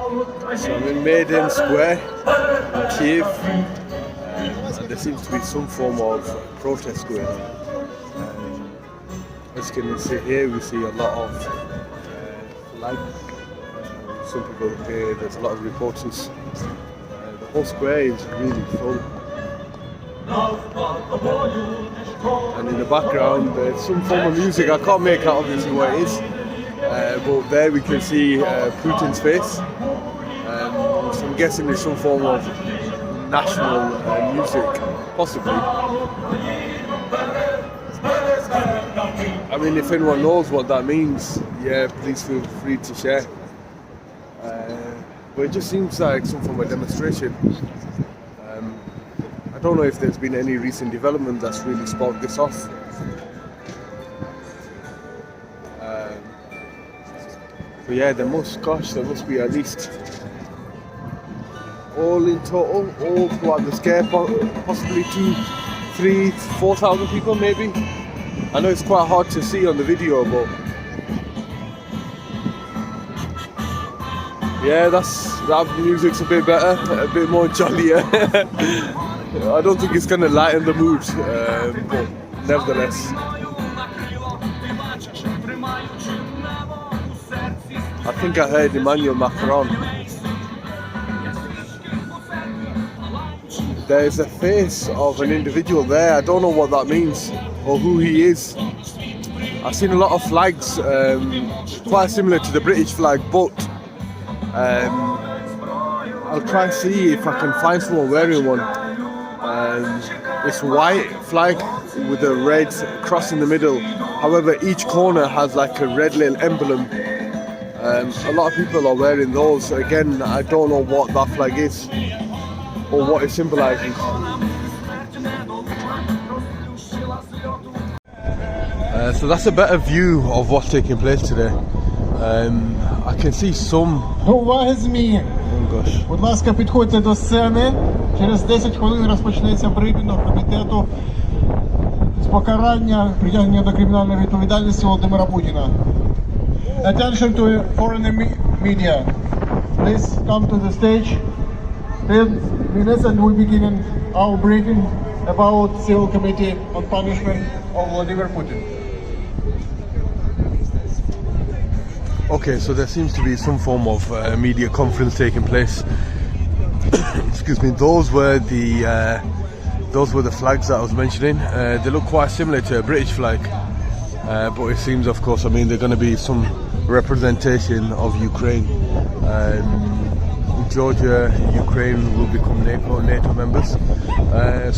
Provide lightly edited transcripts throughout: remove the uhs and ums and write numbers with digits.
So I'm in Maidan Square in Kyiv, and there seems to be some form of protest going on. As you can see here, we see a lot of flags. Some people here, there's a lot of reporters. The whole square is really full. And in the background there's some form of music. I can't make out obviously what it is, but there we can see Putin's face. So I'm guessing it's some form of national music, possibly. I mean, if anyone knows what that means, yeah, please feel free to share. But it just seems like some form of demonstration. I don't know if there's been any recent development that's really sparked this off. But yeah, there must be at least, all in total, all throughout the square, possibly 2,000, 3,000, 4,000 people maybe. I know it's quite hard to see on the video, but yeah, that music's a bit better, a bit more jollier. I don't think it's going to lighten the mood, but nevertheless. I think I heard Emmanuel Macron. There's a face of an individual there. I don't know what that means or who he is. I've seen a lot of flags, quite similar to the British flag, but I'll try and see if I can find someone wearing one. It's white flag with a red cross in the middle. However, each corner has like a red little emblem. A lot of people are wearing those. Again, I don't know what that flag is or what it symbolizes. So that's a better view of what's taking place today. I can see some. Уваги ЗМІ! Будь ласка, підходьте до сцени. Через 10 хвилин розпочнеться брифінг комітету з покарання, притягнення до кримінальної відповідальності Володимира Путіна. Attention to foreign media. Please come to the stage. 10 minutes and we begin our briefing about Civil Committee on Punishment of Vladimir Putin. Okay, so there seems to be some form of media conference taking place. Excuse me. Those were the flags that I was mentioning. They look quite similar to a British flag, but it seems, of course, I mean, they're going to be some representation of Ukraine. Georgia, Ukraine will become NATO members.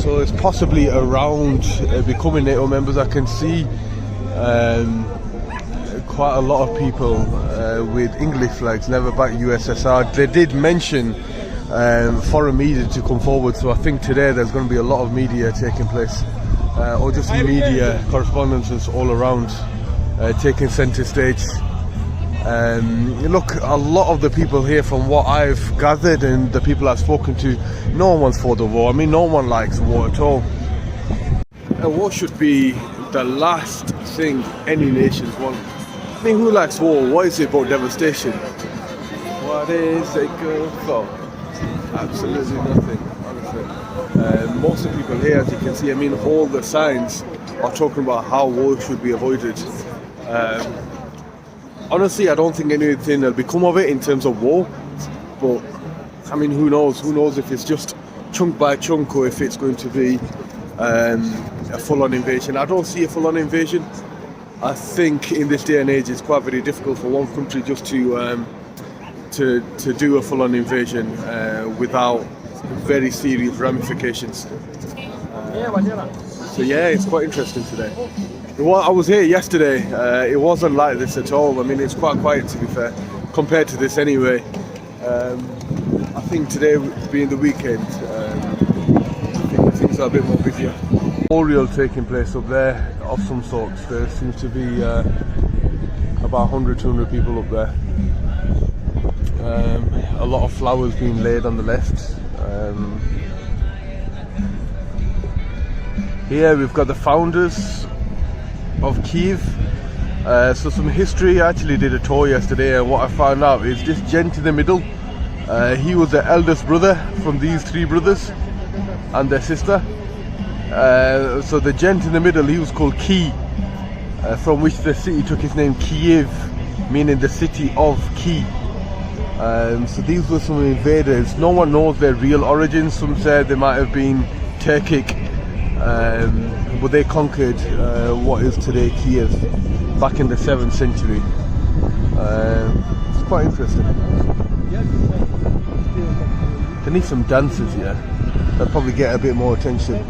So it's possibly around becoming NATO members. I can see quite a lot of people with English flags, never back USSR. They did mention foreign media to come forward, so I think today there's going to be a lot of media taking place, or just media correspondences all around taking centre stage. Look, a lot of the people here, from what I've gathered and the people I've spoken to, no one wants for the war. I mean, no one likes war at all. War should be the last thing any nations want. I mean, who likes war? What is it about devastation? What is it good for? Absolutely nothing, honestly. Most of the people here, as you can see, I mean, all the signs are talking about how war should be avoided. Honestly, I don't think anything will become of it in terms of war, but I mean, who knows? Who knows if it's just chunk by chunk or if it's going to be a full-on invasion. I don't see a full-on invasion. I think in this day and age it's quite very difficult for one country just to do a full-on invasion without very serious ramifications. So yeah, it's quite interesting today. I was here yesterday, it wasn't like this at all. I mean, it's quite quiet, to be fair, compared to this anyway. I think today being the weekend, I think things are a bit more busier. Memorial taking place up there of some sort. There seems to be about 100-200 people up there. A lot of flowers being laid on the left. Here we've got the founders of Kyiv. So some history. I actually did a tour yesterday, and what I found out is this gent in the middle, He was the eldest brother from these three brothers and their sister. So the gent in the middle, he was called Kyiv, from which the city took its name, Kyiv, meaning the city of Kyiv. So these were some invaders. No one knows their real origins. Some say they might have been Turkic, but they conquered what is today Kyiv back in the 7th century. It's quite interesting. They need some dancers here. They'll probably get a bit more attention.